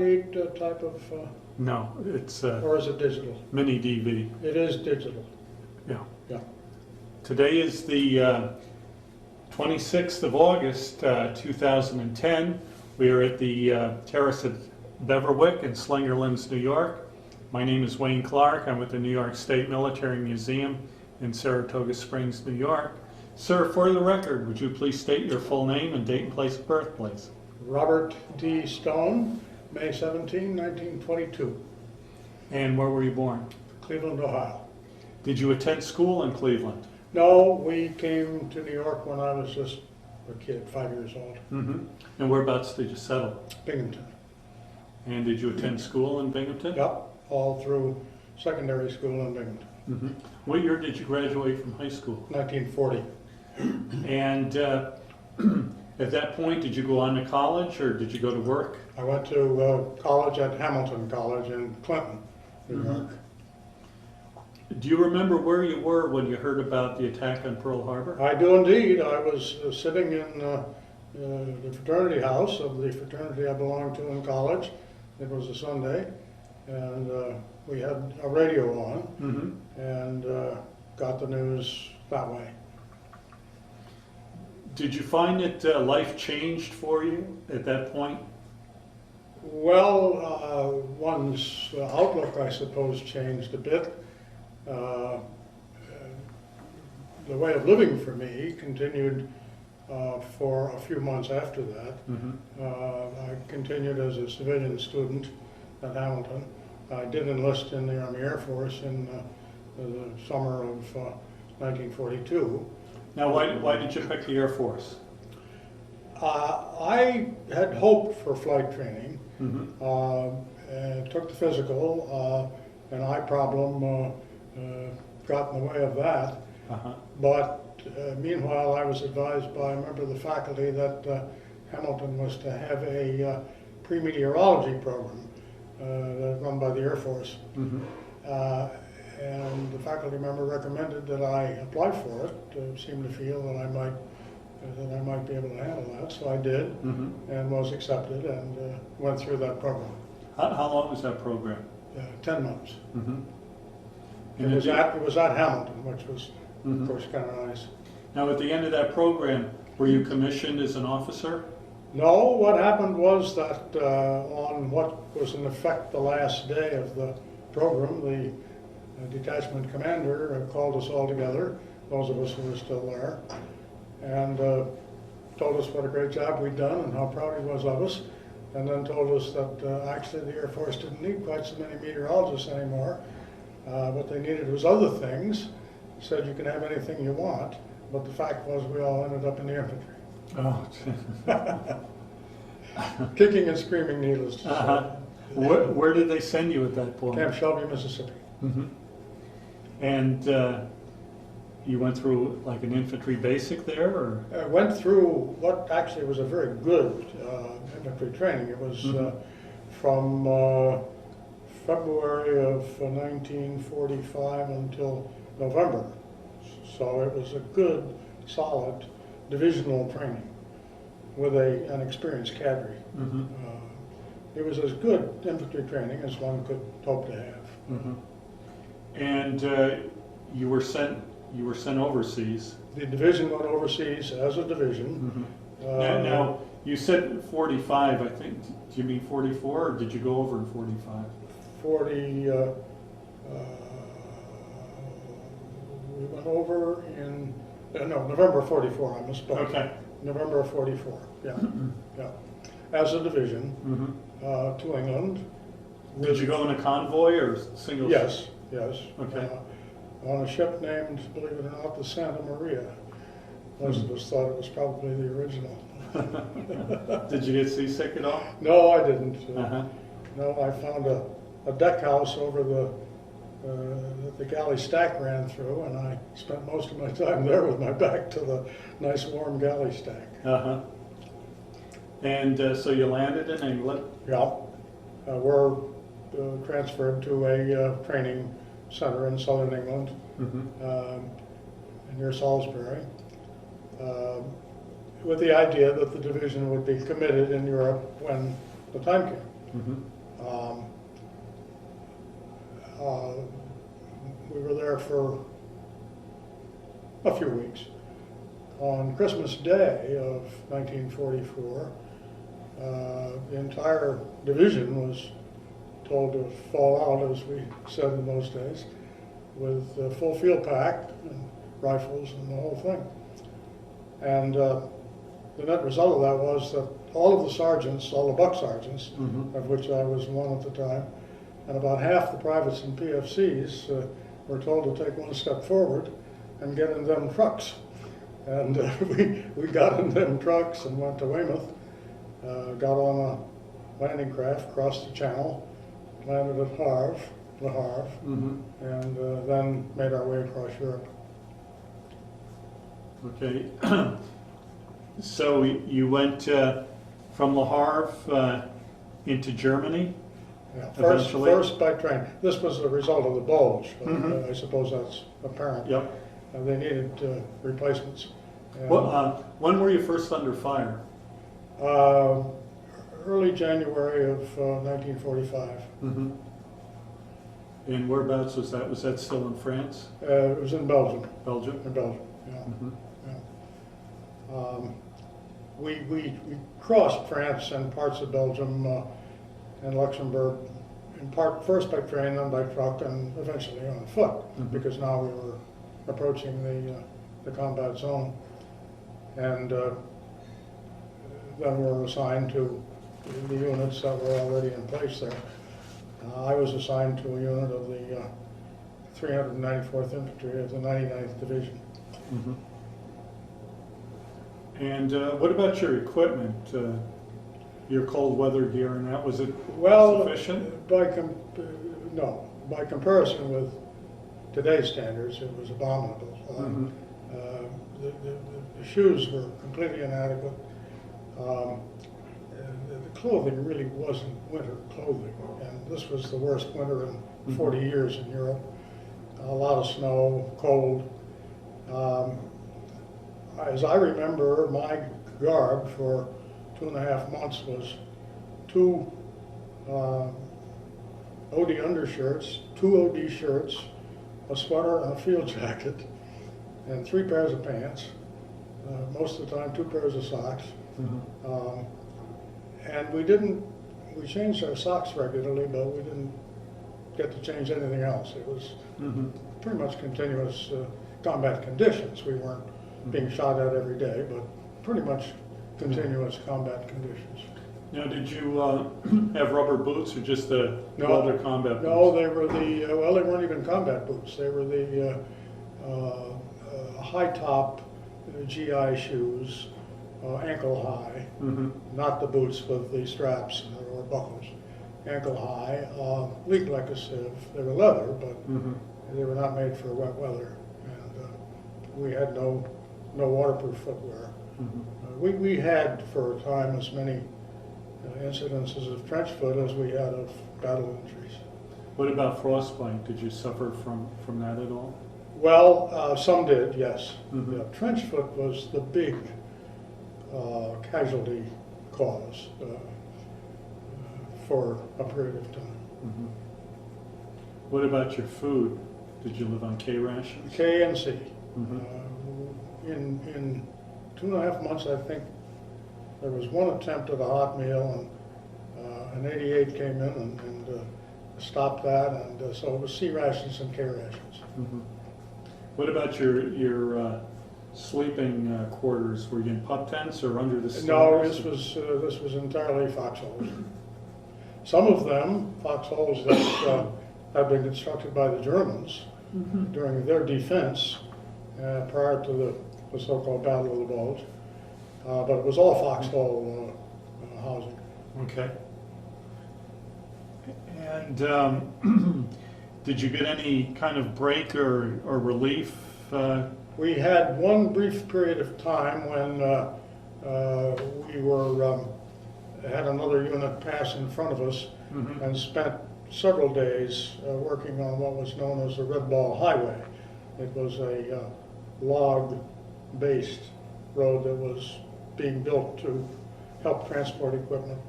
type of, No, it's or is it digital? mini DV. It is digital. Yeah. Yeah. Today is the 26th of August, 2010. We are at the Terrace at Beverwick in Slingerlands, New York. My name is Wayne Clark. I'm with the New York State Military Museum in Saratoga Springs, New York. Sir, for the record, would you please state your full name and date and place of birth, please? Robert D. Stone, May 17, 1922, And where were you born? Cleveland, Ohio. Did you attend school in Cleveland? No, we came to New York when I was just a kid, 5 years old. Mm-hmm. And whereabouts did you settle? Binghamton. And did you attend school in Binghamton? Yep, all through secondary school in Binghamton. Mm-hmm. What year did you graduate from high school? 1940. And at that point, did you go on to college or did you go to work? I went to college at Hamilton College in Clinton, New York. Do you remember where you were when you heard about the attack on Pearl Harbor? I do indeed. I was sitting in the fraternity house of the fraternity I belonged to in college. It was a Sunday, and we had a radio on, and got the news that way. Did you find that life changed for you at that point? Well, one's outlook, I suppose, changed a bit. The way of living for me continued for a few months after that. I continued as a civilian student at Hamilton. I did enlist in the Army Air Force in the summer of 1942. Now, why did you pick the Air Force? I had hoped for flight training. Took the physical, an eye problem got in the way of that. But meanwhile, I was advised by a member of the faculty that Hamilton was to have a pre-meteorology program run by the Air Force. And the faculty member recommended that I apply for it, seemed to feel that I might be able to handle that. So I did, and was accepted, and went through that program. How long was that program? 10 months. It was at Hamilton, which was, of course, kind of nice. Now, at the end of that program, were you commissioned as an officer? No, what happened was that on what was in effect the last day of the program, the detachment commander called us all together, those of us who were still there, and told us what a great job we'd done and how proud he was of us, and then told us that actually the Air Force didn't need quite so many meteorologists anymore. What they needed was other things. He said you can have anything you want, but the fact was we all ended up in the infantry. Oh, Kicking and screaming, needless to say. Where did they send you at that point? Camp Shelby, Mississippi. And you went through like an infantry basic there, or? I went through what actually was a very good infantry training. It was from February of 1945 until November. So it was a good, solid divisional training with an experienced cadre. It was as good infantry training as one could hope to have. And you were sent overseas. The division went overseas as a division. Now, you said 45, I think. Do you mean 44, or did you go over in 45? 40, we went over in, no, November 44, I misspoke. Okay. November of 44, yeah. As a division to England. Did you go in a convoy or single? Yes, yes. Okay. On a ship named, believe it or not, the Santa Maria. Most of us thought it was probably the original. Did you get seasick at all? No, I didn't. No, I found a deck house over that the galley stack ran through, and I spent most of my time there with my back to the nice warm galley stack. And so you landed in England? Yeah. We're transferred to a training center in southern England, near Salisbury, with the idea that the division would be committed in Europe when the time came. Mhm. Um, we were there for a few weeks. On Christmas Day of 1944, the entire division was told to fall out, as we said in those days, with full field pack and rifles and the whole thing. And the net result of that was that all of the sergeants, all the buck sergeants, Mhm. of which I was one at the time, and about half the privates and PFCs were told to take one step forward and get in them trucks. And we got in them trucks and went to Weymouth, got on a landing craft, crossed the channel, landed at Le Havre, Mhm. and then made our way across Europe. Okay. So you went from Le Havre into Germany? Yeah, Eventually? first by train. This was a result of the bulge, but Mhm. I suppose that's apparent. Yep. They needed replacements. And, When were you first under fire? early January of 1945. Mhm. And whereabouts was that? Was that still in France? It was in Belgium. Belgium? In Belgium, yeah. Mhm. We crossed France and parts of Belgium and Luxembourg, in part first by train, then by truck, and eventually on foot, Mhm. because now we were approaching the combat zone. And then we were assigned to the units that were already in place there. I was assigned to a unit of the 394th Infantry of the 99th Division. Mhm. And what about your equipment? Your cold weather gear and that, was it Well, sufficient? no. By comparison with today's standards, it was abominable. Mhm. The shoes were completely inadequate. The clothing really wasn't winter clothing, and this was the worst winter in 40 years in Europe. A lot of snow, cold. As I remember, my garb for 2.5 months was 2 OD undershirts, 2 OD shirts, a sweater and a field jacket, and 3 pairs of pants. Most of the time, 2 pairs of socks. Mhm. And we changed our socks regularly, but we didn't get to change anything else. It was Mhm. pretty much continuous combat conditions. We weren't being shot at every day, but pretty much continuous combat conditions. Now, did you have rubber boots or just the No. leather combat boots? No, they were well, they weren't even combat boots. They were the high-top GI shoes, ankle high, Mhm. not the boots with the straps or buckles. Ankle high, leaked like a sieve. They were leather, but Mhm. they were not made for wet weather. And we had no waterproof footwear. Mhm. We had for a time as many incidences of trench foot as we had of battle injuries. What about frostbite? Did you suffer from that at all? Well, some did, yes. Mhm. Yeah, trench foot was the big casualty cause for a period of time. Mhm. What about your food? Did you live on K rations? K and C. Mhm. In 2.5 months, I think there was one attempt at a hot meal, and an 88 came in and stopped that, and so it was C rations and K rations. Mhm. What about your sleeping quarters? Were you in pup tents or under the No, stairs? this was entirely foxholes. Some of them foxholes that had been constructed by the Germans during their defense prior to the so-called Battle of the Bulge, but it was all foxhole housing. Okay. And did you get any kind of break or relief? We had one brief period of time when we were had another unit pass in front of us Mhm. and spent several days working on what was known as the Red Ball Highway. It was a log-based road that was being built to help transport equipment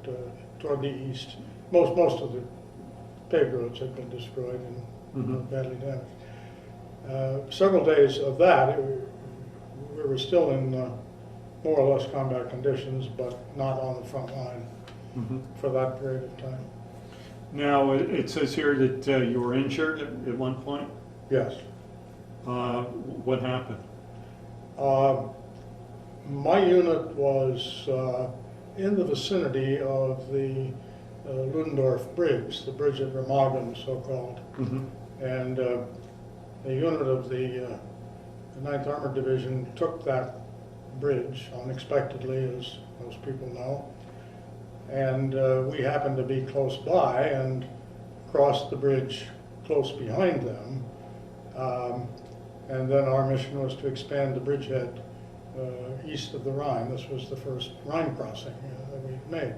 toward the east most of the paved roads had been destroyed and badly damaged. Several days of that, we were still in more or less combat conditions, but not on the front line for that period of time. Now, it says here that you were injured at one point. Yes. What happened? My unit was in the vicinity of the Ludendorff Bridge, the bridge at Remagen, so-called. And a unit of the 9th Armored Division took that bridge unexpectedly, as most people know. And we happened to be close by and crossed the bridge close behind them. And then our mission was to expand the bridgehead east of the Rhine. This was the first Rhine crossing that we made.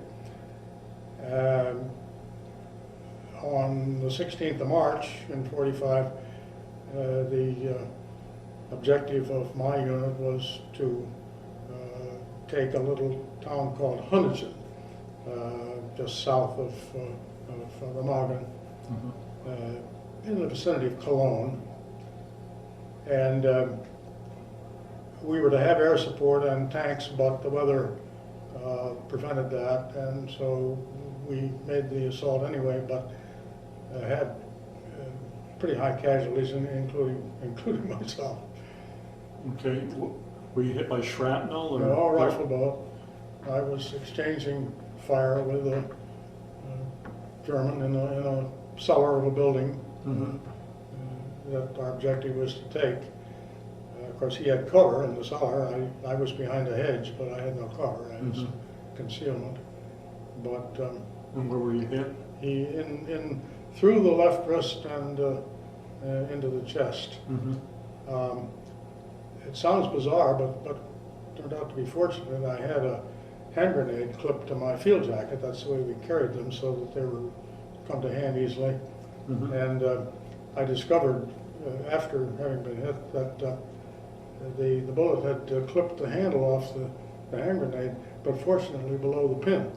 On the 16th of March in 45, the objective of my unit was to take a little town called Hunnichen, just south of Remagen, in the vicinity of Cologne. And we were to have air support and tanks, but the weather prevented that, and so we made the assault anyway, but had pretty high casualties, including myself. Okay. Were you hit by shrapnel? Or No, rifle bullet. I was exchanging fire with a German in a cellar of a building that our objective was to take. Of course, he had cover in the cellar. I was behind a hedge, but I had no cover. I was concealment. But and where were you hit? he through the left wrist and into the chest. It sounds bizarre, but turned out to be fortunate. I had a hand grenade clipped to my field jacket. That's the way we carried them, so that they would come to hand easily. And I discovered after having been hit that the bullet had clipped the handle off the hand grenade, but fortunately below the pin.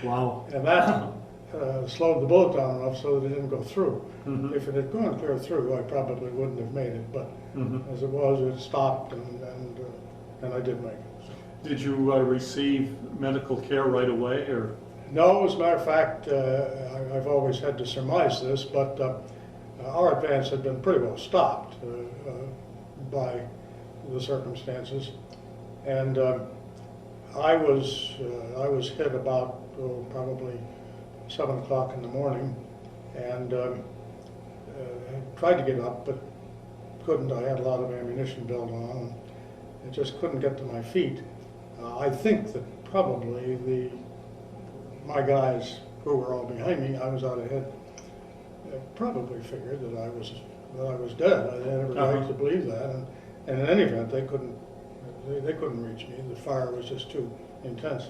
Wow. And that slowed the bullet down enough so that it didn't go through. If it had gone clear through, I probably wouldn't have made it, but as it was, it stopped, and I did make it. So. Did you receive medical care right away, or? No, as a matter of fact, I've always had to surmise this, but our advance had been pretty well stopped by the circumstances, and I was hit about probably 7 o'clock in the morning, and tried to get up, but couldn't. I had a lot of ammunition built on, and just couldn't get to my feet. I think that probably my guys who were all behind me, I was out ahead, probably figured that I was dead. I had every right to believe that, and in any event, they couldn't reach me. The fire was just too intense.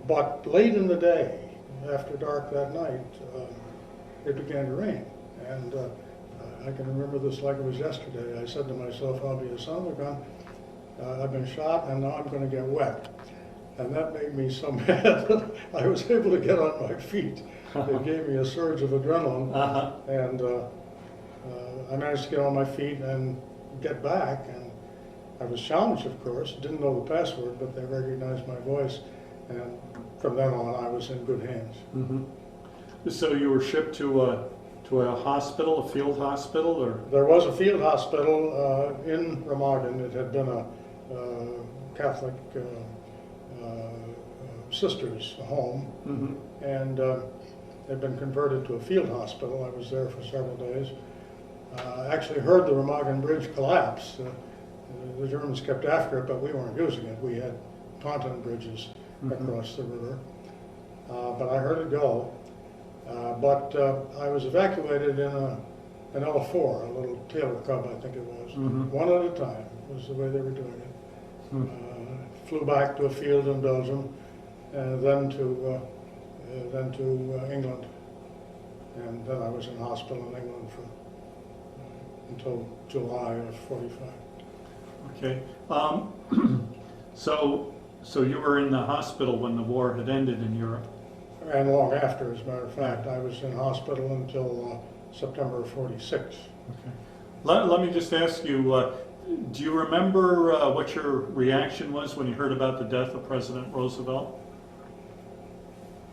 But late in the day, after dark that night, it began to rain, and I can remember this like it was yesterday. I said to myself, "I'll be a son of a gun. I've been shot, and now I'm going to get wet." And that made me so mad that I was able to get on my feet. It gave me a surge of adrenaline, and I managed to get on my feet and get back. And I was challenged, of course. Didn't know the password, but they recognized my voice, and from then on, I was in good hands. So you were shipped to a hospital, a field hospital, or? There was a field hospital in Remagen. It had been a Catholic sisters' home, and had been converted to a field hospital. I was there for several days. Actually heard the Remagen Bridge collapse. The Germans kept after it, but we weren't using it. We had pontoon bridges across the river, but I heard it go. But I was evacuated in an L4, a little Taylor Cub, I think it was. One at a time was the way they were doing it. Flew back to a field in Belgium, and then to England, and then I was in hospital in England until July of 45. Okay. So you were in the hospital when the war had ended in Europe? And long after, as a matter of fact. I was in hospital until September of '46. Okay. Let me just ask you, do you remember what your reaction was when you heard about the death of President Roosevelt?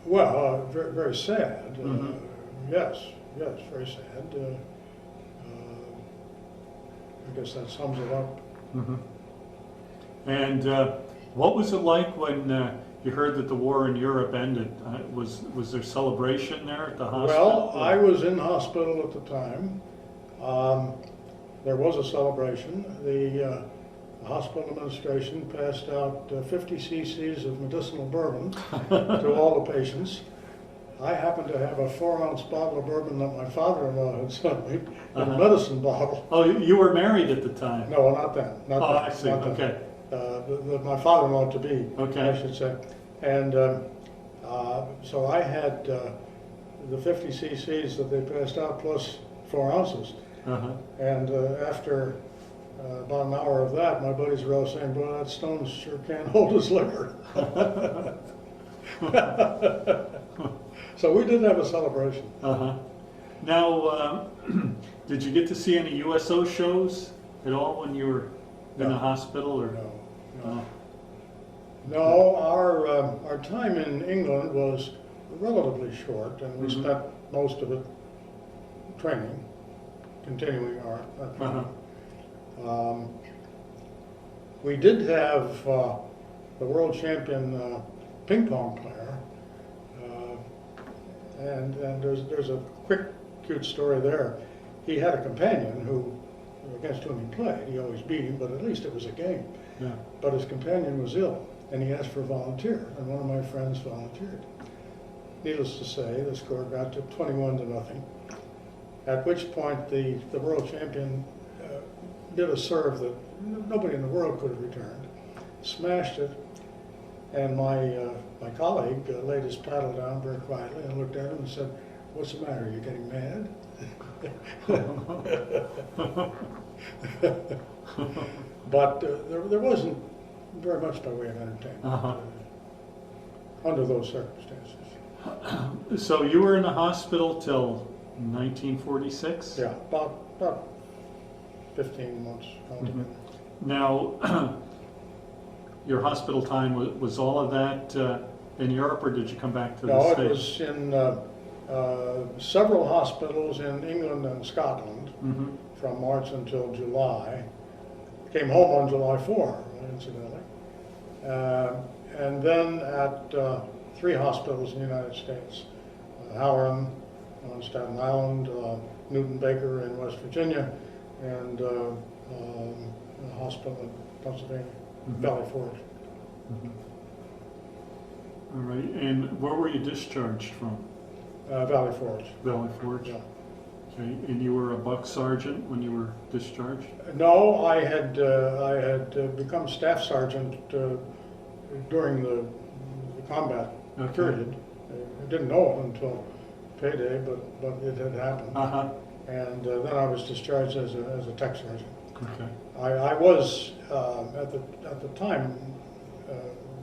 Well, very, very sad. Mhm. Yes, very sad. I guess that sums it up. Mm-hmm. And what was it like when you heard that the war in Europe ended? Was there celebration there at the hospital? Well, I was in hospital at the time. There was a celebration. The hospital administration passed out 50 cc's of medicinal bourbon to all the patients. I happened to have a 4-ounce bottle of bourbon that my father-in-law had sent me, a medicine bottle. Oh, you were married at the time? No, not then. Not Oh, then, I see. not then. Okay. My father-in-law to be, Okay. I should say. And so I had the 50 cc's that they passed out plus 4 ounces. Uh-huh. And after about an hour of that, my buddies were all saying, "Boy, that Stone sure can't hold his liquor." So we did have a celebration. Uh-huh. Now, did you get to see any USO shows at all when you were in the hospital? Or No, our time in England was relatively short, and we spent most of it training, continuing our training. We did have the world champion ping pong player, and there's a quick, cute story there. He had a companion against whom he played. He always beat him, but at least it was a game. Yeah. But his companion was ill, and he asked for a volunteer, and one of my friends volunteered. Needless to say, the score got to 21-0, at which point the world champion did a serve that nobody in the world could have returned, smashed it, and my colleague laid his paddle down very quietly and looked at him and said, "What's the matter, are you getting mad?" But there wasn't very much by way of entertainment under those circumstances. So you were in the hospital till 1946? Yeah, about 15 months altogether. Now, your hospital time, was all of that in Europe, or did you come back to the No, States? it was in several hospitals in England and Scotland from March until July. Came home on July 4, incidentally. And then at 3 hospitals in the United States. Howard on Staten Island, Newton Baker in West Virginia, and a hospital in Pennsylvania, Valley Forge. All right, and where were you discharged from? Valley Forge. Valley Forge? Yeah. Okay, and you were a buck sergeant when you were discharged? No, I had become staff sergeant during the combat period. I didn't know it until payday, but it had happened. And then I was discharged as a tech sergeant. Okay. I was at the time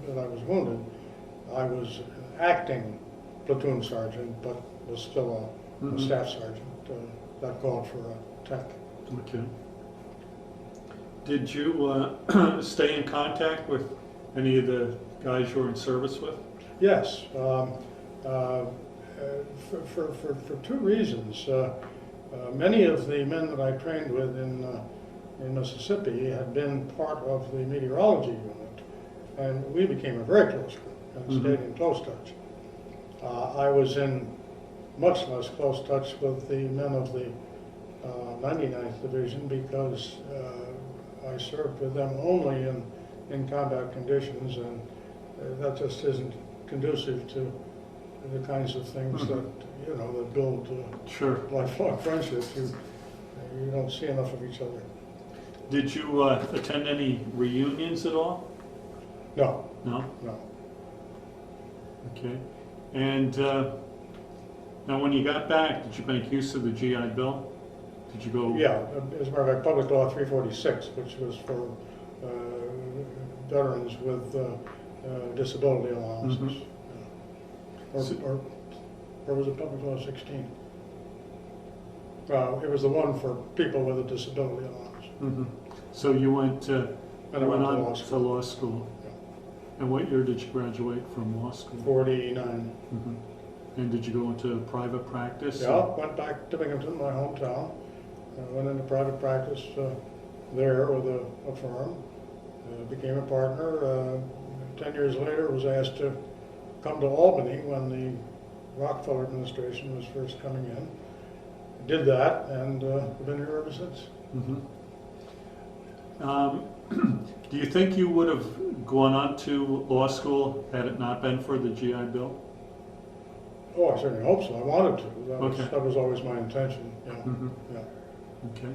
that I was wounded, I was acting platoon sergeant, but was still a staff sergeant. That called for a tech. Okay. Did you stay in contact with any of the guys you were in service with? Yes, for 2 reasons. Many of the men that I trained with in Mississippi had been part of the meteorology unit, and we became a very close group and stayed in close touch. I was in much less close touch with the men of the 99th Division because I served with them only in combat conditions, and that just isn't conducive to the kinds of things that that build lifelong friendships. You don't see enough of each other. Did you attend any reunions at all? No. No? No. Okay. And now when you got back, did you make use of the GI Bill? Did you go? Yeah, as a matter of fact, Public Law 346, which was for veterans with disability allowances. Or was it Public Law 16? It was the one for people with a disability allowance. Mm-hmm. So you went, And I went to on law to school. law school. Yeah. And what year did you graduate from law school? 49. Mm-hmm. And did you go into private practice? Yeah, went back to Binghamton, my hometown. Went into private practice there with a firm. Became a partner. 10 years later, was asked to come to Albany when the Rockefeller administration was first coming in. Did that, and I've been here ever since. Mm-hmm. Do you think you would have gone on to law school had it not been for the GI Bill? Oh, I certainly hope so. I wanted to. Okay. That was always my intention. Yeah. Mm-hmm. Yeah. Okay.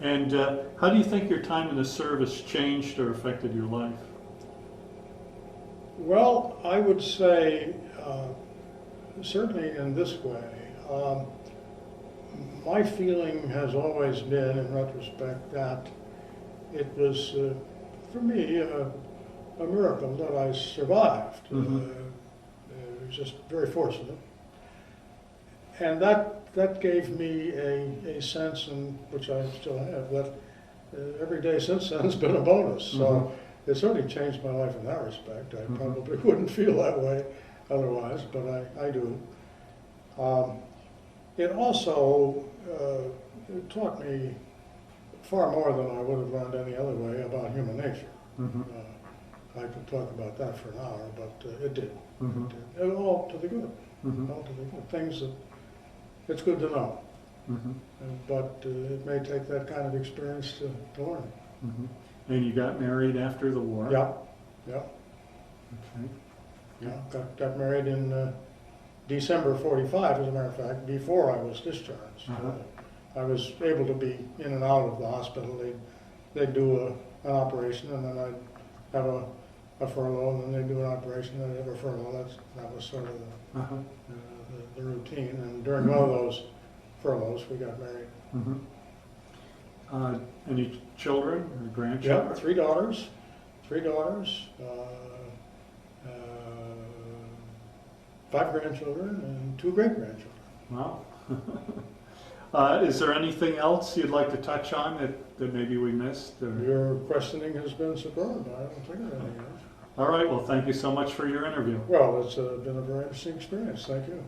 And how do you think your time in the service changed or affected your life? Well, I would say certainly in this way. My feeling has always been, in retrospect, that it was, for me, a miracle that I survived. Mm-hmm. It was just very fortunate. And that gave me a sense, in which I still have, that every day since then has been a bonus. So it certainly changed my life in that respect. I probably wouldn't feel that way otherwise, but I do. It also it taught me far more than I would have learned any other way about human nature. Mm-hmm. I could talk about that for an hour, but it did. Mm-hmm. It did. All to the good. Mm-hmm. All to the good. Things that it's good to know. Mm-hmm. But it may take that kind of experience to learn. Mm-hmm. And you got married after the war? Yeah, yeah, Okay. yeah. Got married in December '45, as a matter of fact, before I was discharged. Uh-huh. I was able to be in and out of the hospital. They'd do an operation, and then I'd have a furlough, and then they'd do an operation, and I'd have a furlough. That was sort of Uh-huh. the routine. And during one of those furloughs, we got married. Mm-hmm. Any children or Yeah, grandchildren? three daughters, five grandchildren, and two great-grandchildren. Wow. Is there anything else you'd like to touch on that maybe we missed? Or? Your questioning has been superb. I don't think of anything else. All right, well, thank you so much for your interview. Well, it's been a very interesting experience. Thank you.